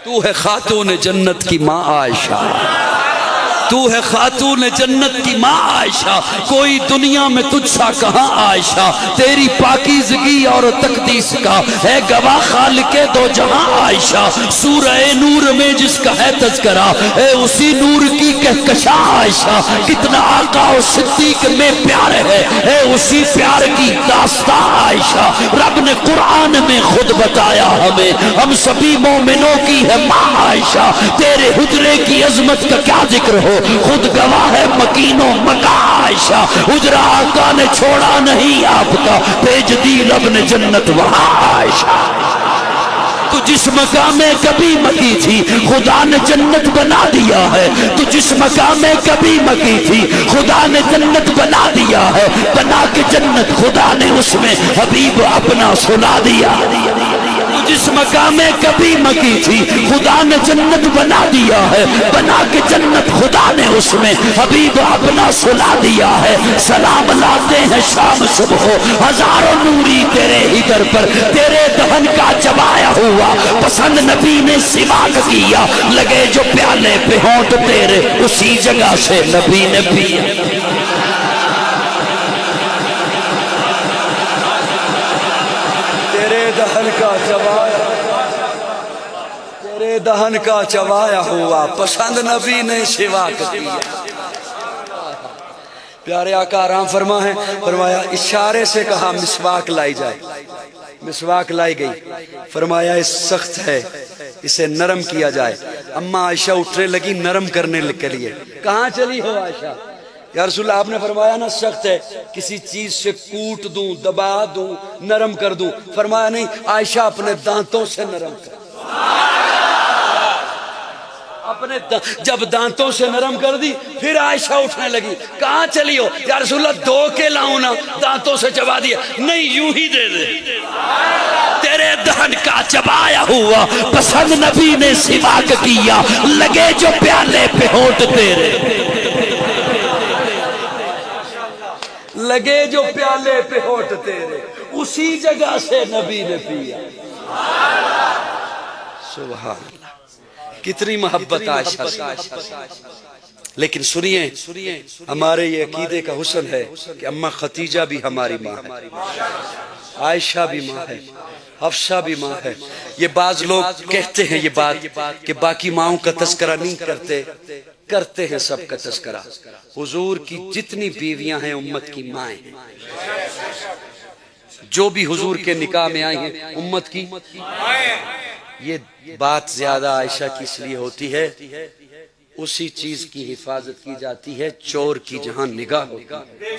تو ہے خاتون جنت کی ماں عائشہ، تو ہے خاتون جنت کی ماں عائشہ، کوئی دنیا میں تجھ سا کہاں عائشہ، تیری پاکیزگی اور تقدیس کا ہے گواہ خالق دو جہاں عائشہ، سورہ نور میں جس کا ہے تذکرہ ہے اسی نور کی کہکشاں عائشہ، کتنا آقا و صدیق میں پیار ہے اسی پیار کی داستاں عائشہ، رب نے قرآن میں خود بتایا ہمیں ہم سبھی مومنوں کی ہے ماں عائشہ، تیرے حجرے کی عظمت کا کیا ذکر ہو، خود گواہ ہے مکین و مکہ عائشہ، حجرہ آقا نے چھوڑا نہیں آپ کا، بھیج دی رب نے جنت وہاں عائشہ، تو جس مقام میں کبھی مکی تھی خدا نے جنت بنا دیا ہے، تو جس مقام میں کبھی مکی تھی خدا نے جنت بنا دیا ہے، بنا کے جنت خدا نے اس میں حبیب اپنا سلا دیا، جس مقام میں کبھی مکی تھی خدا نے جنت بنا دیا ہے، بنا کے جنت خدا نے اس میں حبیب اپنا سلا دیا ہے، سلام لاتے ہیں شام صبح ہزاروں نوری تیرے ہی در پر، تیرے دہن کا چبایا ہوا پسند نبی نے سواک کیا، لگے جو پیالے پہ ہونٹ تیرے اسی جگہ سے نبی نے پیا، تیرے دہن کا چبایا، تیرے دہن کا چبایا ہوا پسند نبی نے سواک کیا، پیارے آقا آرام فرما ہے، فرمایا اشارے سے کہا مسواک لائی جائے، مسواک لائی گئی، فرمایا اس سخت ہے اسے نرم کیا جائے، اما عائشہ اٹھنے لگی نرم کرنے کے لیے، کہاں چلی ہو عائشہ؟ یا رسول اللہ آپ نے فرمایا نا سخت ہے، کسی چیز سے کوٹ دوں دبا دوں نرم کر دوں، فرمایا نہیں عائشہ اپنے دانتوں سے نرم کر، اپنے جب دانتوں سے نرم کر دی پھر عائشہ اٹھنے لگی، کہاں چلی ہو؟ یا رسول اللہ دو کے لاؤں نا، دانتوں سے چبا دیا، نہیں یوں ہی دے دے، تیرے دہن کا چبایا ہوا پسند نبی نے سواک کیا، لگے جو پیالے پہ ہونٹ تیرے، لگے جو پیالے پہ ہونٹ تیرے اسی جگہ سے نبی نے پیا، سبحان اللہ، کتنی محبت عائشہ سے، لیکن سنیے ہمارے یہ عقیدے کا حسن ہے کہ اماں ختیجہ بھی ہماری ماں ہے، عائشہ بھی ماں ہے، حفصہ بھی ماں ہے، یہ بعض لوگ کہتے ہیں یہ بات کہ باقی ماؤں کا تذکرہ نہیں کرتے ہیں سب کا تذکرہ، حضور کی جتنی بیویاں ہیں امت کی مائیں ہیں، جو بھی حضور کے نکاح میں آئی ہیں امت کی، یہ بات زیادہ عائشہ کی اس لیے ہوتی ہے اسی چیز کی حفاظت کی جاتی ہے چور کی جہاں نگاہ ہوتی ہے،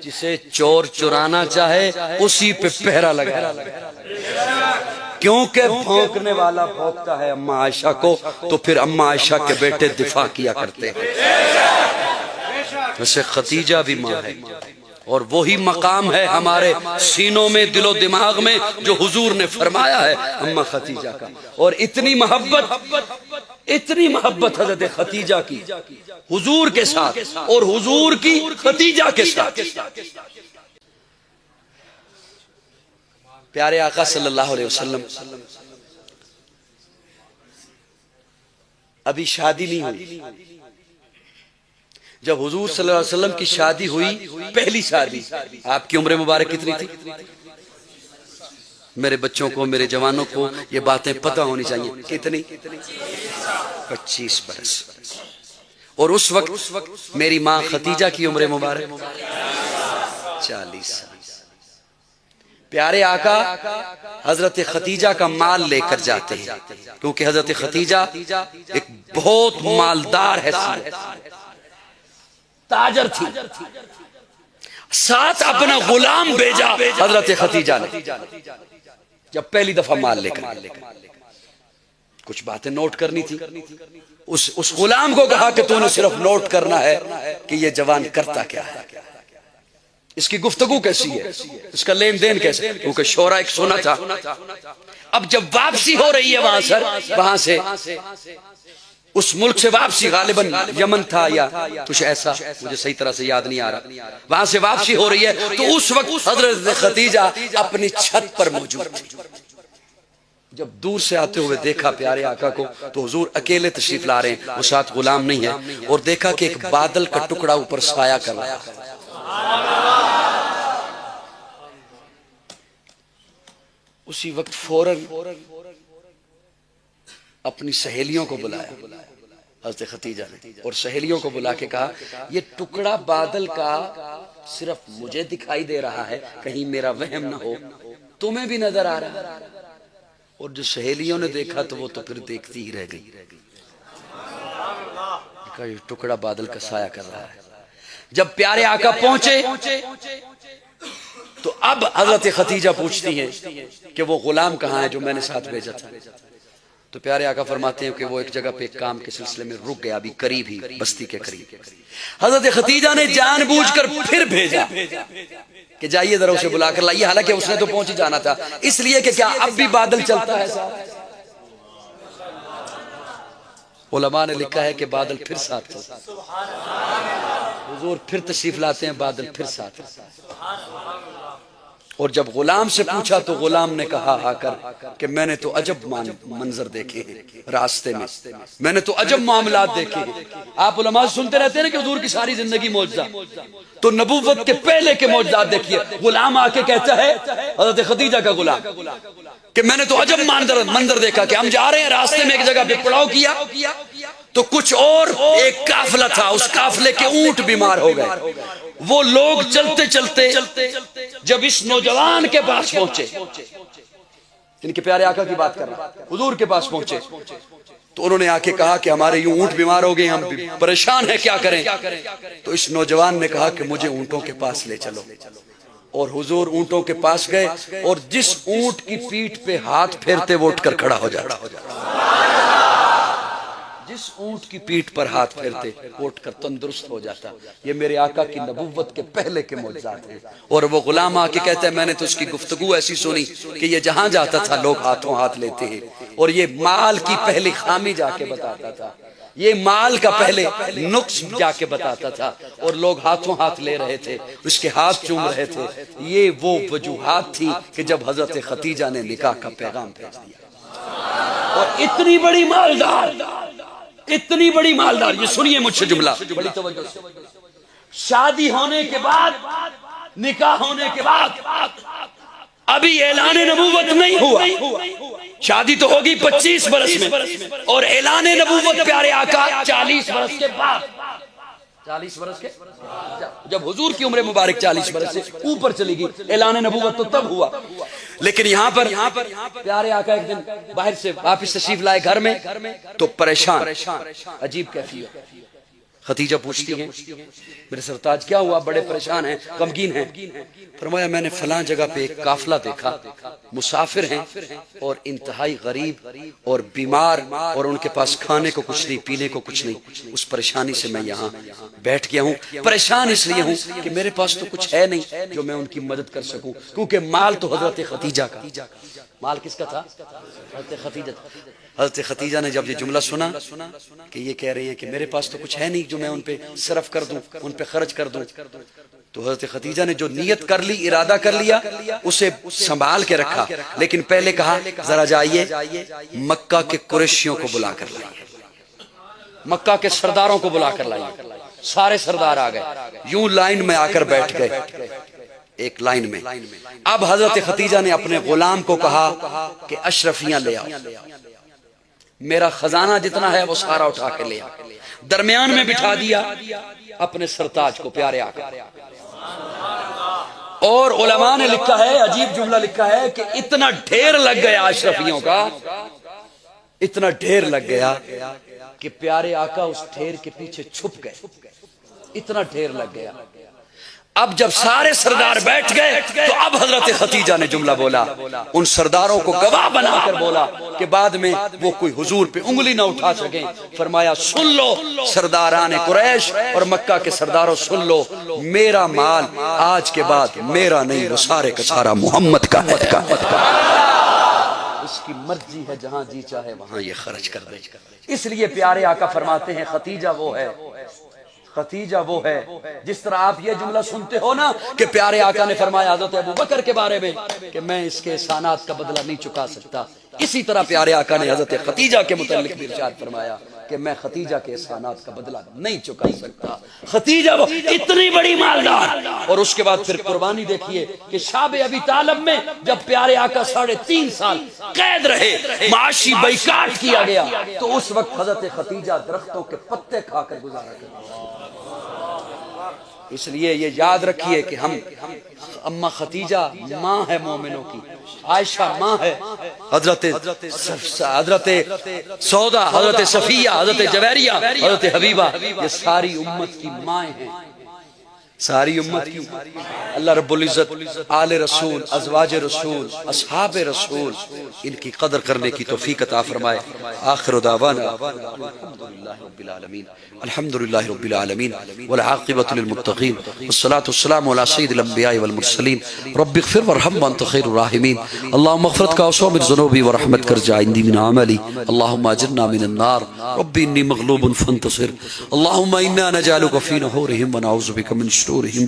جسے چور چرانا چاہے اسی پہ پہرا لگا، کیونکہ بھونکنے والا بھونکتا ہے اماں عائشہ کو، تو پھر اماں عائشہ کے بیٹے دفاع کیا کرتے ہیں، ویسے ختیجہ بھی ماں ہے، اور وہی مقام ہے ہمارے سینوں میں دل و دماغ میں جو حضور نے فرمایا ہے اماں ختیجہ کا، اور اتنی محبت حضرت ختیجہ کی حضور کے ساتھ اور حضور کی ختیجہ کے ساتھ، پیارے آقا صلی اللہ علیہ وسلم ابھی شادی نہیں ہوئی، جب حضور صلی اللہ علیہ وسلم کی شادی ہوئی، پہلی شادی، آپ کی عمر مبارک کتنی تھی؟ میرے بچوں کو میرے جوانوں کو یہ باتیں پتہ ہونی چاہیے، کتنی؟ 25 برس، اور اس وقت میری ماں ختیجہ کی عمر مبارک 40 سال، پیارے آقا حضرت ختیجہ کا مال لے کر جاتے ہیں، کیونکہ حضرت ختیجہ ایک بہت مالدار حیثیت تاجر تھی، ساتھ اپنا غلام بھیجا حضرت ختیجہ نے، جب پہلی دفعہ مال لے کر، کچھ باتیں نوٹ کرنی تھی، اس غلام کو کہا کہ تو نے صرف نوٹ کرنا ہے کہ یہ جوان کرتا کیا ہے، اس کی گفتگو کیسی ہے، اس کا لین دین کیسے، کیونکہ شورا ایک سنا تھا، اب جب واپسی ہو رہی ہے وہاں سے اس ملک سے واپسی، غالباً یمن تھا یا کچھ ایسا، مجھے صحیح طرح سے یاد نہیں آ رہا، وہاں سے واپسی ہو رہی ہے، تو اس وقت حضرت ختیجہ اپنی چھت پر موجود تھی، جب دور سے آتے ہوئے دیکھا پیارے آقا کو تو حضور اکیلے تشریف لا رہے ہیں، وہ ساتھ غلام نہیں ہے، اور دیکھا کہ ایک بادل کا ٹکڑا اوپر سایہ کر رہا ہے۔ اسی وقت فوراً اپنی سہیلیوں کو بلایا حضرت خدیجہ نے، اور سہیلیوں کو بلا کے کہا یہ ٹکڑا بادل کا صرف مجھے دکھائی دے رہا ہے، کہیں میرا وہم نہ ہو، تمہیں بھی نظر آ رہا ہے۔ اور جو سہیلیوں نے دیکھا تو وہ تو پھر دیکھتی ہی رہ گئی، کہا یہ ٹکڑا بادل کا سایہ کر رہا ہے۔ جب پیارے آقا پہنچے تو اب حضرت خدیجہ پوچھتی ہیں کہ وہ غلام کہاں ہے جو میں نے ساتھ بھیجا تھا؟ تو پیارے آقا فرماتے ہیں کہ وہ ایک جگہ پہ ایک کام کے سلسلے میں رک گیا، ابھی قریب ہی بستی کے قریب۔ حضرت خدیجہ نے جان بوجھ کر پھر بھیجا کہ جائیے ذرا اسے بلا کر لائیے، حالانکہ اس نے تو پہنچ ہی جانا تھا، اس لیے کہ کیا اب بھی بادل چلتا ہے ساتھ؟ علماء نے لکھا ہے کہ بادل پھر ساتھ چلتا ہے، حضور پھر تشریف لاتے ہیں، بادل پھر ساتھ چلتا ہے۔ اور جب غلام سے پوچھا تو غلام نے کہا آ کر کہ میں نے تو عجب منظر دیکھے ہیں راستے میں نے تو عجب معاملات دیکھے ہیں۔ آپ علماء سنتے رہتے ہیں کہ حضور کی ساری زندگی معجزہ، تو نبوت کے پہلے کے معجزات دیکھیے۔ غلام آ کے کہتا ہے، حضرت خدیجہ کا غلام، کہ میں نے تو عجب منظر دیکھا کہ ہم جا رہے ہیں، راستے میں ایک جگہ پہ پڑاؤ کیا تو کچھ اور ایک قافلہ تھا، اس قافلے کے اونٹ بیمار ہو گئے۔ وہ لوگ چلتے چلتے جب اس نوجوان کے پاس پہنچے، ان کے پیارے آقا کی بات کر رہا، حضور کے پاس پہنچے تو انہوں نے آ کے کہا کہ ہمارے یوں اونٹ بیمار ہو گئے، ہم پریشان ہیں، کیا کریں؟ تو اس نوجوان نے کہا کہ مجھے اونٹوں کے پاس لے چلو، اور حضور اونٹوں کے پاس گئے، اور جس اونٹ کی پیٹھ پہ ہاتھ پھیرتے وہ اٹھ کر کھڑا ہو جاتا، جس اونٹ کی پیٹھ پر ہاتھ پھیرتے وہ اٹھ کر تندرست ہو جاتا۔ یہ میرے آقا کی نبوت کے پہلے کے معجزات ہیں۔ اور وہ غلام آ کے کہتا ہے میں نے تو اس کی گفتگو ایسی سنی کہ یہ جہاں جاتا تھا لوگ ہاتھوں ہاتھ لیتے ہیں، اور یہ مال کی پہلی خامی جا کے بتاتا تھا، یہ مال کا پہلے نقص جا کے بتاتا تھا، اور لوگ ہاتھوں ہاتھ لے رہے تھے، اس کے ہاتھ چوم رہے تھے۔ یہ وہ وجوہات تھی کہ جب حضرت خدیجہ نے نکاح کا پیغام بھیج دیا۔ اور اتنی بڑی مالدار، یہ سنیے مجھ سے جملہ بڑی توجہ سے، شادی ہونے کے بعد، نکاح ہونے کے بعد ابھی اعلان نبوت نہیں ہوا، شادی تو ہوگی 25 برس میں، اور اعلان نبوت پیارے آقا 40 برس کے بعد، 40 برس کے جب حضور کی عمر مبارک 40 برس سے اوپر چلی گئی، اعلان نبوت تو تب ہوا۔ لیکن یہاں پر پیارے آقا ایک دن باہر سے واپس تشریف لائے گھر میں تو پریشان، عجیب کیفیت۔ خدیجہ پوچھتی ہیں میرے سرتاج کیا ہوا، بڑے پریشان ہیں، غمگین ہیں؟ فرمایا میں نے فلاں جگہ پہ ایک قافلہ دیکھا، مسافر ہیں اور انتہائی غریب اور بیمار، اور ان کے پاس کھانے کو کچھ نہیں، پینے کو کچھ نہیں، اس پریشانی سے میں یہاں بیٹھ گیا ہوں۔ پریشان اس لیے ہوں کہ میرے پاس تو کچھ ہے نہیں جو میں ان کی مدد کر سکوں، کیونکہ مال تو حضرت خدیجہ کا، مال کس کا تھا؟ حضرت خدیجہ تھا۔ حضرت خدیجہ نے جب یہ جملہ سنا کہ یہ کہہ رہی ہیں کہ میرے پاس تو کچھ ہے نہیں جو میں ان پہ صرف کر دوں، ان پہ خرچ کر دوں، تو حضرت خدیجہ نے جو نیت کر لی، ارادہ کر لیا، اسے سنبھال کے رکھا، لیکن پہلے کہا ذرا جائیے مکہ کے قریشیوں کو بلا کر لائیے، مکہ کے سرداروں کو بلا کر لائیے۔ سارے سردار آ گئے، یوں لائن میں آ کر بیٹھ گئے، ایک لائن میں۔ اب حضرت خدیجہ نے اپنے غلام کو کہا کہ اشرفیاں لے آؤ، میرا خزانہ جتنا ہے وہ سارا اٹھا کے لے آ۔ درمیان میں بٹھا دیا اپنے سرتاج کو، پیارے آقا۔ اور علماء نے لکھا ہے، عجیب جملہ لکھا ہے کہ اتنا ڈھیر لگ گیا اشرفیوں کا، اتنا ڈھیر لگ گیا کہ پیارے آقا اس ڈھیر کے پیچھے چھپ گئے، اتنا ڈھیر لگ گیا۔ اب جب سارے سردار بیٹھ گئے تو اب حضرت خدیجہ نے جملہ بولا، ان سرداروں کو گواہ بنا کر بولا کہ بعد میں وہ کوئی حضور پہ انگلی نہ اٹھا سکیں۔ فرمایا سن لو سرداران قریش اور مکہ کے سرداروں، سن لو میرا مال آج کے بعد میرا نہیں، وہ سارے کا سارا محمد کا ہے، اس کی مرضی ہے، جہاں جی چاہے وہاں یہ خرچ کر دے۔ اس لیے پیارے آقا فرماتے ہیں خدیجہ وہ ہے، ختیجہ وہ ہے جس طرح آپ یہ جملہ سنتے ہو نا کہ پیارے آقا نے فرمایا حضرت ابوبکر کے بارے میں کہ میں اس کے احسانات کا بدلہ نہیں چکا سکتا، اسی طرح پیارے آقا نے حضرت خدیجہ کے متعلق بھی ارشاد فرمایا کہ میں خدیجہ کے احسانات کا بدلہ نہیں چکا سکتا۔ خدیجہ وہ اتنی بڑی مالدار، اور اس کے بعد پھر قربانی دیکھیے کہ شاب ابی طالب میں جب پیارے آقا 3.5 سال قید رہے، معاشی بائیکاٹ کیا گیا، تو اس وقت حضرت خدیجہ درختوں کے پتے کھا کر گزارا کرتے۔ اس لیے یہ یاد رکھیے کہ ہم اماں خدیجہ ماں ہے مومنوں کی، عائشہ ماں ہے، حضرت سودا، حضرت صفیہ، حضرت جویریہ، حضرت حبیبہ، یہ ساری امت کی مائیں ہیں، ساری امت کی۔ اللہ رب العزت آل رسول، ازواج رسول، اصحاب رسول، ان کی قدر کرنے کی توفیق عطا فرمائے۔ آخر دعوانا الحمدللہ رب العالمین، الحمدللہ رب العالمین، والعاقبۃ للمتقین، والصلاة والسلام علی سید الانبیاء والمرسلین۔ رب اغفر وارحم وانت خیر الراحمین۔ اللہم اغفرت کا وسع من ذنوبی ورحمت کر جا عندی من عملی، اللہم اجرنا من النار، رب انی مغلوب فانتصر، اللہم انا نجعلک فی نحورہم ونعوذ بک من شرورہم،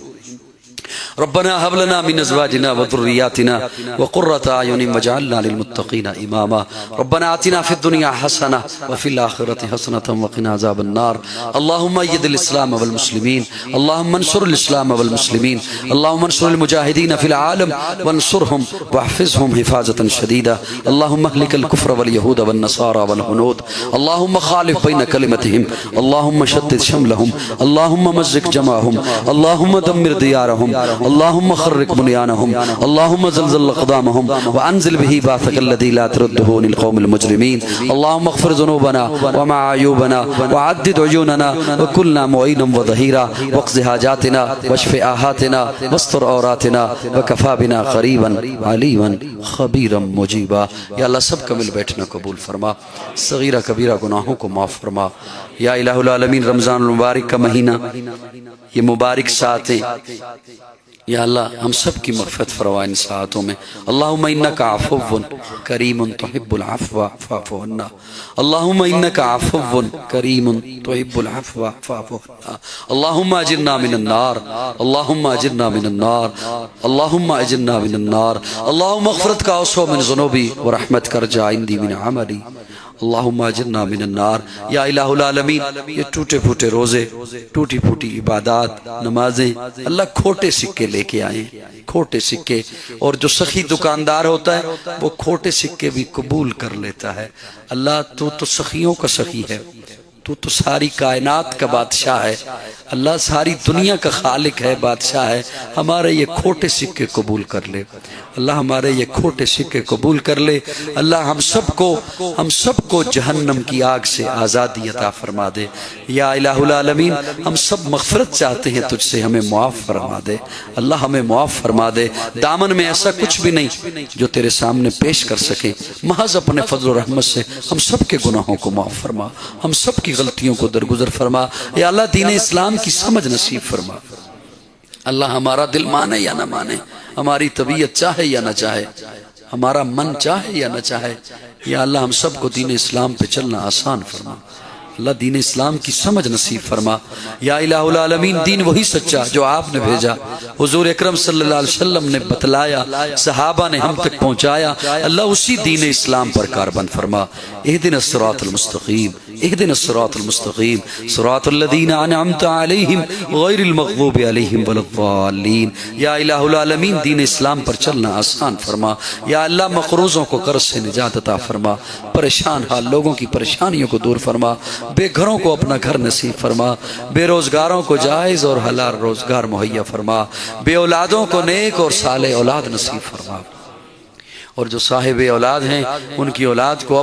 ربنا هب لنا من ازواجنا وذرياتنا وقرة اعين واجعلنا للمتقين اماما، ربنا آتنا في الدنيا حسنة وفي الآخرة حسنة وقنا عذاب النار، اللهم ايد الاسلام والمسلمين، اللهم انصر الاسلام والمسلمين، اللهم انصر المجاهدين في العالم وانصرهم واحفظهم حفاظة شديدة، اللهم اهلك الكفر واليهود والنصارى والهنود، اللهم خالف بين كلمتهم، اللهم شتت شملهم، اللهم مزق جمعهم، اللهم دمر ديارهم، اللهم خرق بنيانهم، اللهم زلزل اقدامهم وانزل به باثك الذي لا ترده عن القوم المجرمين، اللهم اغفر ذنوبنا ومع عيوبنا وعدد عيوننا وكلنا معينا وظهيرا واقض حاجاتنا واشف آهاتنا واستر عوراتنا وكفى بنا قريبا عليما خبيرا مجيبا۔ یا اللہ سب کا مل بیٹھنا قبول فرما، صغیرہ کبیرہ گناہوں کو معاف فرما۔ یا الہ العالمین، رمضان المبارک کا مہینہ، یہ مبارک ساعتیں، یا اللہ ہم سب کی مغفرت فرما ان ساعتوں میں۔ اللہم انک عفو کریم تحب العفو فاعف عنا، اللہم انک عفو کریم تحب العفو فاعف عنا، اللہم اجرنا من النار، اللہم اجرنا من النار، اللہم اجرنا من النار، اللہم اغفرت کا وسع من ذنوبی ورحمت کر جا عندی من عملی، اللہم اجرنا من النار۔ یا الہ العالمین، یہ ٹوٹے پھوٹے روزے، ٹوٹی پھوٹی عبادات، نمازیں، اللہ کھوٹے سکے لے کے آئے، کھوٹے سکے، اور جو سخی دکاندار ہوتا ہے وہ کھوٹے سکے بھی قبول کر لیتا ہے۔ اللہ تو سخیوں کا سخی ہے، تو ساری کائنات کا بادشاہ ہے، اللہ ساری دنیا کا خالق ہے، بادشاہ ہے، ہمارے یہ کھوٹے سکے قبول کر لے، اللہ ہمارے یہ کھوٹے سکے قبول کر لے، اللہ ہم سب کو جہنم کی آگ سے آزادی عطا فرما دے۔ یا الہ العالمین، ہم سب مغفرت چاہتے ہیں تجھ سے، ہمیں معاف فرما دے، اللہ ہمیں معاف فرما دے۔ دامن میں ایسا کچھ بھی نہیں جو تیرے سامنے پیش کر سکے، محض اپنے فضل و رحمت سے ہم سب کے گناہوں کو معاف فرما، ہم سب کی غلطیوں کو درگزر فرما۔ یا اللہ دین اسلام کی سمجھ نصیب فرما، اللہ ہمارا دل مانے یا نہ مانے، ہماری طبیعت چاہے یا نہ چاہے، ہمارا من چاہے یا نہ چاہے، یا اللہ ہم سب کو دین اسلام پہ چلنا آسان فرما، اللہ دین اسلام کی سمجھ نصیب فرما۔ یا الہ العالمین، دین وہی سچا جو آپ نے بھیجا، حضور اکرم صلی اللہ علیہ وسلم نے بتلایا، صحابہ نے ہم تک پہنچایا، اللہ اسی دین اسلام پر کاربند فرما۔ اہدنا الصراط المستقیم، اہدنا الصراط المستقیم، صراط الذین انعمت علیہم غیر المغضوب علیہم ولا الضالین۔ یا الہ العالمین، دین اسلام پر چلنا آسان فرما، یا اللہ مقروضوں کو قرض سے نجات عطا فرما، پریشان حال لوگوں کی پریشانیوں کو دور فرما، بے گھروں کو اپنا گھر نصیب فرما، بے روزگاروں کو جائز اور حلال روزگار مہیا فرما، بے اولادوں کو نیک اور صالح اولاد نصیب فرما، اور جو صاحب اولاد ہیں ان کی اولاد کو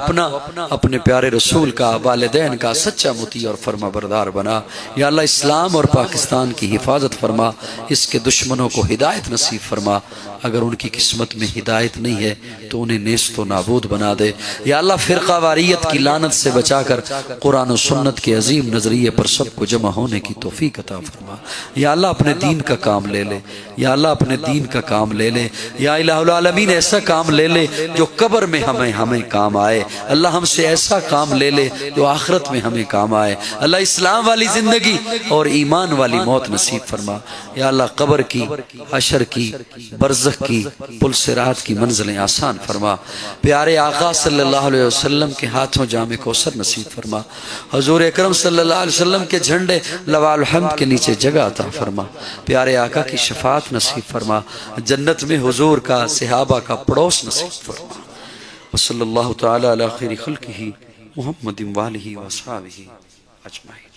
اپنے پیارے رسول کا، والدین کا سچا مطیع اور فرما بردار بنا۔ یا اللہ اسلام اور پاکستان کی حفاظت فرما، اس کے دشمنوں کو ہدایت نصیب فرما، اگر ان کی قسمت میں ہدایت نہیں ہے تو انہیں نیست و نابود بنا دے۔ یا اللہ فرقہ واریت کی لعنت سے بچا کر قرآن و سنت کے عظیم نظریے پر سب کو جمع ہونے کی توفیق عطا فرما۔ یا اللہ اپنے دین کا کام لے لے، یا اللہ اپنے دین کا کام لے لے، یا الہ العالمین ایسا کام لے لے لے جو قبر میں ہمیں کام آئے، اللہ ہم سے ایسا کام لے لے جو آخرت میں ہمیں کام آئے، اللہ اسلام والی زندگی اور ایمان والی موت نصیب فرما، یا اللہ قبر کی، حشر کی، برزخ کی، پل صراط کی منزلیں آسان فرما، پیارے آقا صلی اللہ علیہ وسلم کے ہاتھوں جام کوثر نصیب فرما، حضور اکرم صلی اللہ علیہ وسلم کے جھنڈے لواء الحمد کے نیچے جگہ عطا فرما، پیارے آقا کی شفاعت نصیب فرما، جنت میں حضور کا، صحابہ کا پڑوس نصیب فرما، وصلی اللہ تعالی علی خیر خلقہ محمد وآلہ وصحبہ اجمعین۔